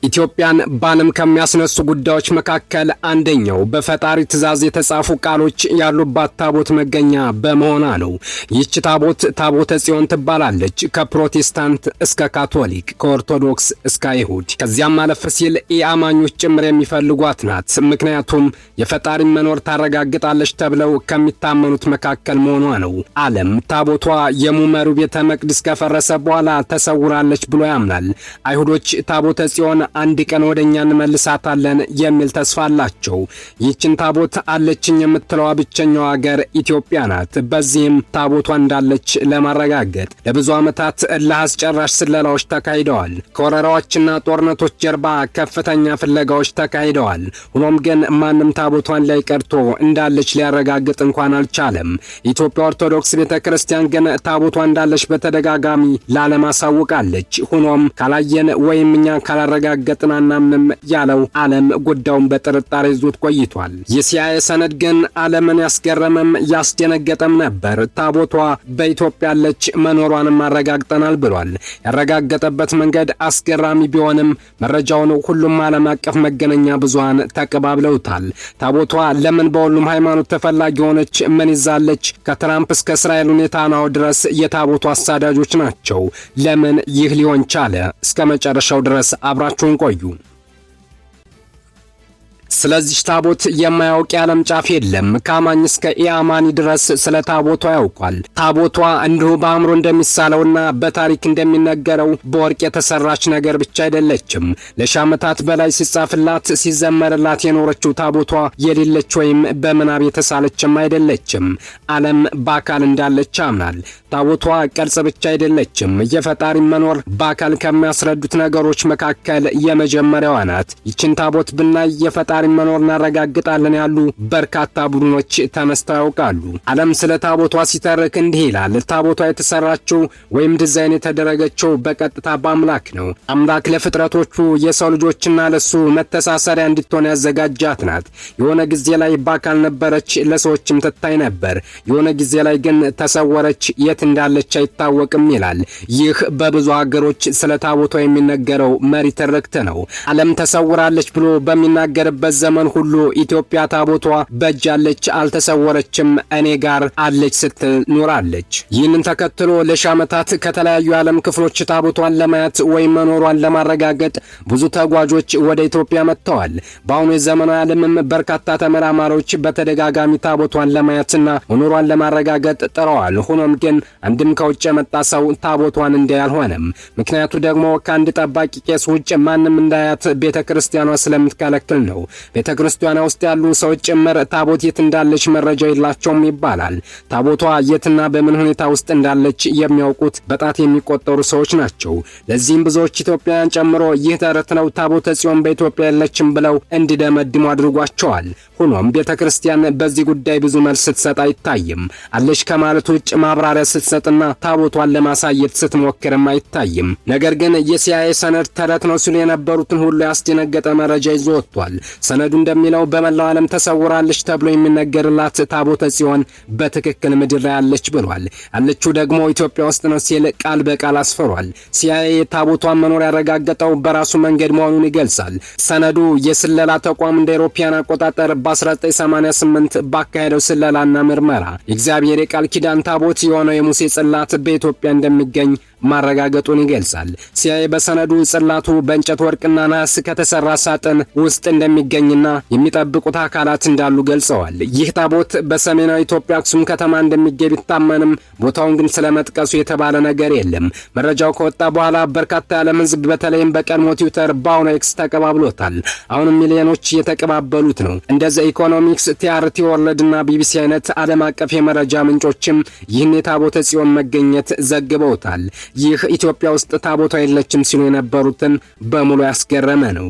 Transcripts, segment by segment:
ኢትዮጵያን ባለም ከሚያስነሱ ጉዳዮች መካከል አንደኛው በፈጣሪ ትእዛዝ የተጻፉ ቃሎች ያሉባት ታቦት መገኛ በመሆኗ ነው። ይህች ታቦት ታቦተ ጽዮን ትባላለች። ከፕሮቴስታንት እስከ ካቶሊክ፣ ከኦርቶዶክስ እስከ አይሁድ ከዚያም አለፍ ሲል ኢአማኞች ጭምር የሚፈልጓት ናት። ምክንያቱም የፈጣሪ መኖር ታረጋግጣለች ተብለው ከሚታመኑት መካከል መሆኗ ነው። ዓለም ታቦቷ የሙመሩ ቤተ መቅደስ ከፈረሰ በኋላ ተሰውራለች ብሎ ያምናል። አይሁዶች ታቦተ ጽዮን አንድ ቀን ወደኛ እንመልሳታለን የሚል ተስፋ አላቸው። ይህችን ታቦት አለችኝ የምትለዋ ብቸኛው ሀገር ኢትዮጵያ ናት። በዚህም ታቦቷ እንዳለች ለማረጋገጥ ለብዙ ዓመታት ለአስጨራሽ ስለላዎች ተካሂደዋል። ከወረራዎችና ጦርነቶች ጀርባ ከፍተኛ ፍለጋዎች ተካሂደዋል። ሆኖም ግን ማንም ታቦቷን ላይ ቀርቶ እንዳለች ሊያረጋግጥ እንኳን አልቻለም። ኢትዮጵያ ኦርቶዶክስ ቤተክርስቲያን ግን ታቦቷ እንዳለች በተደጋጋሚ ለዓለም አሳውቃለች። ሆኖም ካላየን ወይም እኛ ካላረጋገጥን አናምንም ያለው ዓለም ጉዳዩን በጥርጣሬ ይዞት ቆይቷል። የሲአይኤ ሰነድ ግን ዓለምን ያስገረመም ያስደነገጠም ነበር። ታቦቷ በኢትዮጵያ ያለች መኖሯንም አረጋግጠናል ብሏል። ያረጋገጠበት መንገድ አስገራሚ ቢሆንም መረጃውን ሁሉም ዓለም አቀፍ መገናኛ ብዙሃን ተቀባብለውታል። ታቦቷ ለምን በሁሉም ሃይማኖት ተፈላጊ ሆነች? ምን ይዛለች? ከትራምፕ እስከ እስራኤል ኔታንያሁ ድረስ የታቦቷ አሳዳጆች ናቸው። ለምን ይህ ሊሆን ቻለ? እስከ መጨረሻው ድረስ አብራችሁን ቆዩ። ስለዚህ ታቦት የማያውቅ የዓለም ጫፍ የለም። ከአማኝ እስከ ኢአማኒ ድረስ ስለ ታቦቷ ያውቋል። ታቦቷ እንዲሁ በአእምሮ እንደሚሳለውና በታሪክ እንደሚነገረው በወርቅ የተሰራች ነገር ብቻ አይደለችም። ለሺህ ዓመታት በላይ ሲጻፍላት ሲዘመርላት የኖረችው ታቦቷ የሌለች ወይም በምናብ የተሳለችም አይደለችም። ዓለም በአካል እንዳለች ያምናል። ታቦቷ ቅርጽ ብቻ አይደለችም። የፈጣሪ መኖር በአካል ከሚያስረዱት ነገሮች መካከል የመጀመሪያዋ ናት። ይችን ታቦት ብናይ የፈጣሪ መኖር እናረጋግጣለን ያሉ በርካታ ቡድኖች ተነስተው ያውቃሉ። ዓለም ስለ ታቦቷ ሲተርክ እንዲህ ይላል። ታቦቷ የተሰራችው ወይም ዲዛይን የተደረገችው በቀጥታ በአምላክ ነው። አምላክ ለፍጥረቶቹ የሰው ልጆችና ለሱ መተሳሰሪያ እንድትሆን ያዘጋጃት ናት። የሆነ ጊዜ ላይ በአካል ነበረች፣ ለሰዎችም ትታይ ነበር። የሆነ ጊዜ ላይ ግን ተሰወረች፣ የት እንዳለች አይታወቅም ይላል። ይህ በብዙ ሀገሮች ስለ ታቦቷ የሚነገረው መሪ ትርክት ነው። ዓለም ተሰውራለች ብሎ በሚናገርበት ዘመን ሁሉ ኢትዮጵያ ታቦቷ በእጃለች፣ አልተሰወረችም፣ እኔ ጋር አለች ስትል ኖራለች። ይህንን ተከትሎ ለሺህ ዓመታት ከተለያዩ የዓለም ክፍሎች ታቦቷን ለማየት ወይም መኖሯን ለማረጋገጥ ብዙ ተጓዦች ወደ ኢትዮጵያ መጥተዋል። በአሁኑ የዘመናዊ ዓለምም በርካታ ተመራማሪዎች በተደጋጋሚ ታቦቷን ለማየትና መኖሯን ለማረጋገጥ ጥረዋል። ሆኖም ግን አንድም ከውጭ የመጣ ሰው ታቦቷን እንዲያይ አልሆነም። ምክንያቱ ደግሞ ከአንድ ጠባቂ ቄስ ውጭ ማንም እንዳያት ቤተክርስቲያኗ ስለምትከለክል ነው። ቤተክርስቲያኗ ውስጥ ያሉ ሰዎች ጭምር ታቦት የት እንዳለች መረጃ የላቸውም ይባላል። ታቦቷ የትና በምን ሁኔታ ውስጥ እንዳለች የሚያውቁት በጣት የሚቆጠሩ ሰዎች ናቸው። ለዚህም ብዙዎች ኢትዮጵያውያን ጨምሮ ይህ ተረት ነው፣ ታቦተ ጽዮን በኢትዮጵያ የለችም ብለው እንዲደመድሙ አድርጓቸዋል። ሆኖም ቤተክርስቲያን በዚህ ጉዳይ ብዙ መልስ ስትሰጥ አይታይም። አለች ከማለት ውጭ ማብራሪያ ስትሰጥና ታቦቷን ለማሳየት ስትሞክርም አይታይም። ነገር ግን የሲአይኤ ሰነድ ተረት ነው ሲሉ የነበሩትን ሁሉ ያስደነገጠ መረጃ ይዞ ወጥቷል። ሰነዱ እንደሚለው በመላው ዓለም ተሰውራለች ተብሎ የሚነገርላት ታቦተ ጽዮን በትክክል ምድር ላይ አለች ብሏል። ያለችው ደግሞ ኢትዮጵያ ውስጥ ነው ሲል ቃል በቃል አስፈሯል። ሲአይኤ ታቦቷን መኖር ያረጋገጠው በራሱ መንገድ መሆኑን ይገልጻል። ሰነዱ የስለላ ተቋም እንደ አውሮፓውያን አቆጣጠር በ1988 ባካሄደው ስለላና ምርመራ የእግዚአብሔር የቃል ኪዳን ታቦት የሆነው የሙሴ ጽላት በኢትዮጵያ እንደሚገኝ ማረጋገጡን ይገልጻል። ሲአይኤ በሰነዱ ጽላቱ በእንጨት ወርቅና ናስ ከተሰራ ሳጥን ውስጥ እንደሚገኝና የሚጠብቁት አካላት እንዳሉ ገልጸዋል። ይህ ታቦት በሰሜናዊ ኢትዮጵያ አክሱም ከተማ እንደሚገኝ ቢታመንም ቦታውን ግን ስለመጥቀሱ የተባለ ነገር የለም። መረጃው ከወጣ በኋላ በርካታ የዓለም ሕዝብ በተለይም በቀድሞ ትዊተር በአሁኑ ኤክስ ተቀባብሎታል። አሁንም ሚሊዮኖች እየተቀባበሉት ነው። እንደ ዘ ኢኮኖሚክስ፣ ቲአርቲ ወርልድ እና ቢቢሲ አይነት ዓለም አቀፍ የመረጃ ምንጮችም ይህን የታቦተ ጽዮን መገኘት ዘግበውታል። ይህ ኢትዮጵያ ውስጥ ታቦቷ የለችም ሲሉ የነበሩትን በሙሉ ያስገረመ ነው።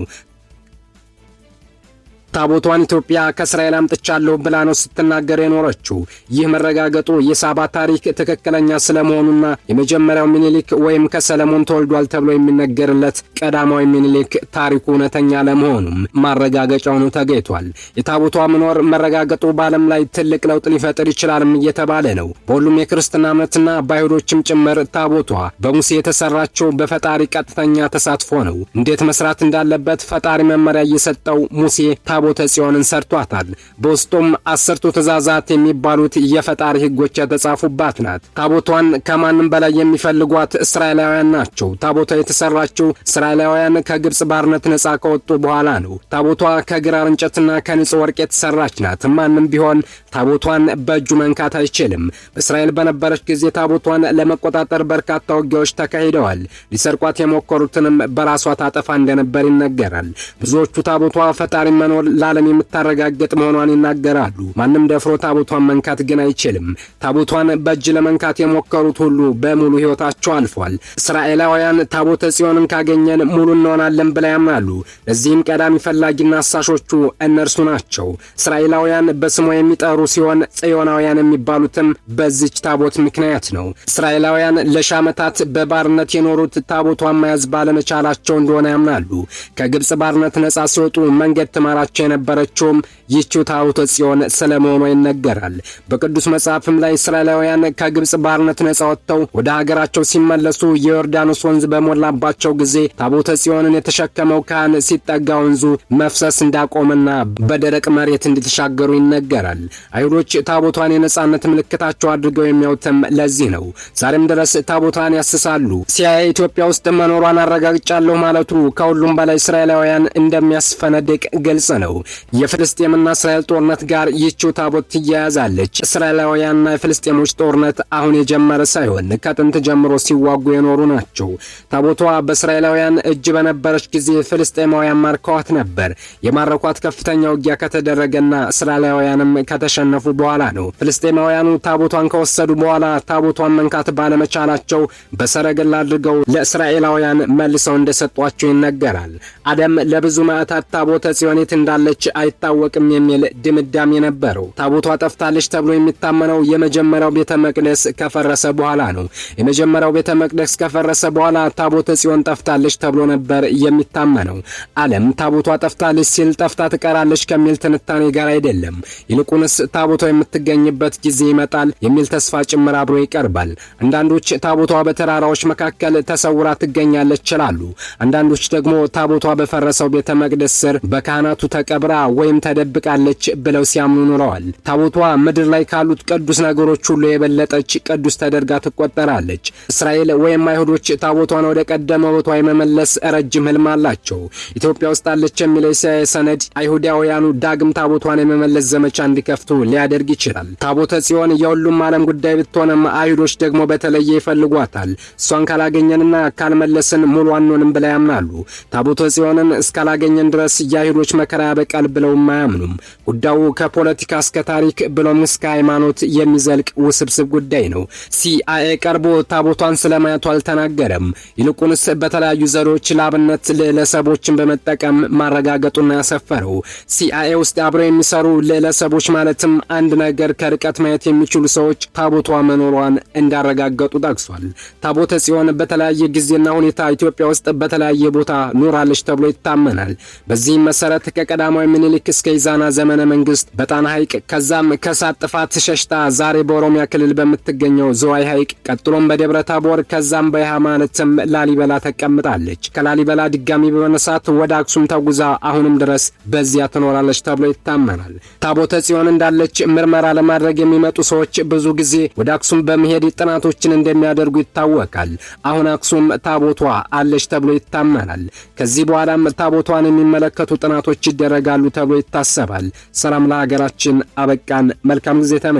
ታቦቷን ኢትዮጵያ ከእስራኤል አምጥቻለሁ ብላ ነው ስትናገር የኖረችው። ይህ መረጋገጡ የሳባ ታሪክ ትክክለኛ ስለመሆኑና የመጀመሪያው ሚኒሊክ ወይም ከሰለሞን ተወልዷል ተብሎ የሚነገርለት ቀዳማዊ ሚኒሊክ ታሪኩ እውነተኛ ለመሆኑም ማረጋገጫው ነው ተገኝቷል። የታቦቷ መኖር መረጋገጡ በዓለም ላይ ትልቅ ለውጥ ሊፈጥር ይችላልም እየተባለ ነው። በሁሉም የክርስትና እምነትና በአይሁዶችም ጭምር ታቦቷ በሙሴ የተሰራቸው በፈጣሪ ቀጥተኛ ተሳትፎ ነው። እንዴት መስራት እንዳለበት ፈጣሪ መመሪያ እየሰጠው ሙሴ ታቦተ ጽዮንን ሰርቷታል። በውስጡም 10ቱ ትእዛዛት የሚባሉት የፈጣሪ ሕጎች የተጻፉባት ናት። ታቦቷን ከማንም በላይ የሚፈልጓት እስራኤላውያን ናቸው። ታቦቷ የተሰራችው እስራኤላውያን ከግብጽ ባርነት ነጻ ከወጡ በኋላ ነው። ታቦቷ ከግራር እንጨትና ከንጹህ ወርቅ የተሰራች ናት። ማንም ቢሆን ታቦቷን በእጁ መንካት አይችልም። በእስራኤል በነበረች ጊዜ ታቦቷን ለመቆጣጠር በርካታ ውጊያዎች ተካሂደዋል። ሊሰርቋት የሞከሩትንም በራሷ ታጠፋ እንደነበር ይነገራል። ብዙዎቹ ታቦቷ ፈጣሪ መኖር ለዓለም የምታረጋግጥ መሆኗን ይናገራሉ። ማንም ደፍሮ ታቦቷን መንካት ግን አይችልም። ታቦቷን በእጅ ለመንካት የሞከሩት ሁሉ በሙሉ ሕይወታቸው አልፏል። እስራኤላውያን ታቦተ ጽዮንን ካገኘን ሙሉ እንሆናለን ብለው ያምናሉ። ለዚህም ቀዳሚ ፈላጊና አሳሾቹ እነርሱ ናቸው። እስራኤላውያን በስሟ የሚጠሩ ሲሆን ጽዮናውያን የሚባሉትም በዚች ታቦት ምክንያት ነው። እስራኤላውያን ለሺህ ዓመታት በባርነት የኖሩት ታቦቷን መያዝ ባለመቻላቸው እንደሆነ ያምናሉ። ከግብጽ ባርነት ነጻ ሲወጡ መንገድ ትመራቸው የነበረችውም ይህችው ታቦተ ጽዮን ስለመሆኗ ይነገራል። በቅዱስ መጽሐፍም ላይ እስራኤላውያን ከግብጽ ባርነት ነጻ ወጥተው ወደ ሀገራቸው ሲመለሱ የዮርዳኖስ ወንዝ በሞላባቸው ጊዜ ታቦተ ጽዮንን የተሸከመው ካህን ሲጠጋ ወንዙ መፍሰስ እንዳቆመና በደረቅ መሬት እንዲተሻገሩ ይነገራል። አይሁዶች ታቦቷን የነጻነት ምልክታቸው አድርገው የሚያዩትም ለዚህ ነው። ዛሬም ድረስ ታቦቷን ያስሳሉ። ሲአይኤ ኢትዮጵያ ውስጥ መኖሯን አረጋግጫለሁ ማለቱ ከሁሉም በላይ እስራኤላውያን እንደሚያስፈነድቅ ግልጽ ነው። የፍልስጤምና እስራኤል ጦርነት ጋር ይህችው ታቦት ትያያዛለች። እስራኤላውያንና የፍልስጤሞች ጦርነት አሁን የጀመረ ሳይሆን ከጥንት ጀምሮ ሲዋጉ የኖሩ ናቸው። ታቦቷ በእስራኤላውያን እጅ በነበረች ጊዜ ፍልስጤማውያን ማርከዋት ነበር። የማረኳት ከፍተኛ ውጊያ ከተደረገና እስራኤላውያንም ከተሸነፉ በኋላ ነው። ፍልስጤማውያኑ ታቦቷን ከወሰዱ በኋላ ታቦቷን መንካት ባለመቻላቸው በሰረገላ አድርገው ለእስራኤላውያን መልሰው እንደሰጧቸው ይነገራል። አደም ለብዙ ዓመታት ታቦተ ጽዮን የት እንዳለች አይታወቅም የሚል ድምዳሜ ነበረው። ታቦቷ ጠፍታለች ተብሎ የሚታመነው የመጀመሪያው ቤተ መቅደስ ከፈረሰ በኋላ ነው። የመጀመሪያው ቤተ መቅደስ ከፈረሰ በኋላ ታቦተ ጽዮን ጠፍታለች ተብሎ ነበር የሚታመነው። ዓለም ታቦቷ ጠፍታለች ሲል ጠፍታ ትቀራለች ከሚል ትንታኔ ጋር አይደለም። ይልቁንስ ታቦቷ የምትገኝበት ጊዜ ይመጣል የሚል ተስፋ ጭምር አብሮ ይቀርባል። አንዳንዶች ታቦቷ በተራራዎች መካከል ተሰውራ ትገኛለች ይላሉ። አንዳንዶች ደግሞ ታቦቷ በፈረሰው ቤተ መቅደስ ስር በካህናቱ ተቀብራ ወይም ተደብቃለች ብለው ሲያምኑ ኖረዋል። ታቦቷ ምድር ላይ ካሉት ቅዱስ ነገሮች ሁሉ የበለጠች ቅዱስ ተደርጋ ትቆጠራለች። እስራኤል ወይም አይሁዶች ታቦቷን ወደ ቀደመ ቦታዋ የመመለስ ረጅም ህልም አላቸው። ኢትዮጵያ ውስጥ አለች የሚለው የሲአይኤ ሰነድ አይሁዳውያኑ ዳግም ታቦቷን የመመለስ ዘመቻ እንዲከፍቱ ሊያደርግ ይችላል። ታቦተ ጽዮን የሁሉም ዓለም ጉዳይ ብትሆንም አይሁዶች ደግሞ በተለየ ይፈልጓታል። እሷን ካላገኘንና ካልመለስን ሙሉ አንሆንም ብለው ያምናሉ። ታቦተ ጽዮንን እስካላገኘን ድረስ የአይሁዶች መከራ ያበቃል ብለው አያምኑም። ጉዳዩ ከፖለቲካ እስከ ታሪክ ብሎም እስከ ሃይማኖት የሚዘልቅ ውስብስብ ጉዳይ ነው። ሲአይኤ ቀርቦ ታቦቷን ስለማየቱ አልተናገረም። ይልቁንስ በተለያዩ ዘዴዎች ላብነት ልዕለሰቦችን በመጠቀም ማረጋገጡን ያሰፈረው። ሲአይኤ ውስጥ አብረው የሚሰሩ ልዕለሰቦች ማለትም አንድ ነገር ከርቀት ማየት የሚችሉ ሰዎች ታቦቷ መኖሯን እንዳረጋገጡ ጠቅሷል። ታቦተ ጽዮን በተለያየ ጊዜና ሁኔታ ኢትዮጵያ ውስጥ በተለያየ ቦታ ኖራለች ተብሎ ይታመናል። በዚህም መሰረት ከቀዳማዊ ምኒልክ እስከ ኢዛና ዘመነ መንግስት በጣና ሐይቅ ከዛም ከሳት ጥፋት ሸሽታ ዛሬ በኦሮሚያ ክልል በምትገኘው ዝዋይ ሐይቅ ቀጥሎም በደብረ ታቦር ከዛም በይሃ ማለትም ላሊበላ ተቀምጣለች። ከላሊበላ ድጋሚ በመነሳት ወደ አክሱም ተጉዛ አሁንም ድረስ በዚያ ትኖራለች ተብሎ ይታመናል። ታቦተ ጽዮን እንዳለች ምርመራ ለማድረግ የሚመጡ ሰዎች ብዙ ጊዜ ወደ አክሱም በመሄድ ጥናቶችን እንደሚያደርጉ ይታወቃል። አሁን አክሱም ታቦቷ አለች ተብሎ ይታመናል። ከዚህ በኋላም ታቦቷን የሚመለከቱ ጥናቶች ይደረጋሉ ተብሎ ይታሰባል። ሰላም ለሀገራችን። አበቃን። መልካም ጊዜ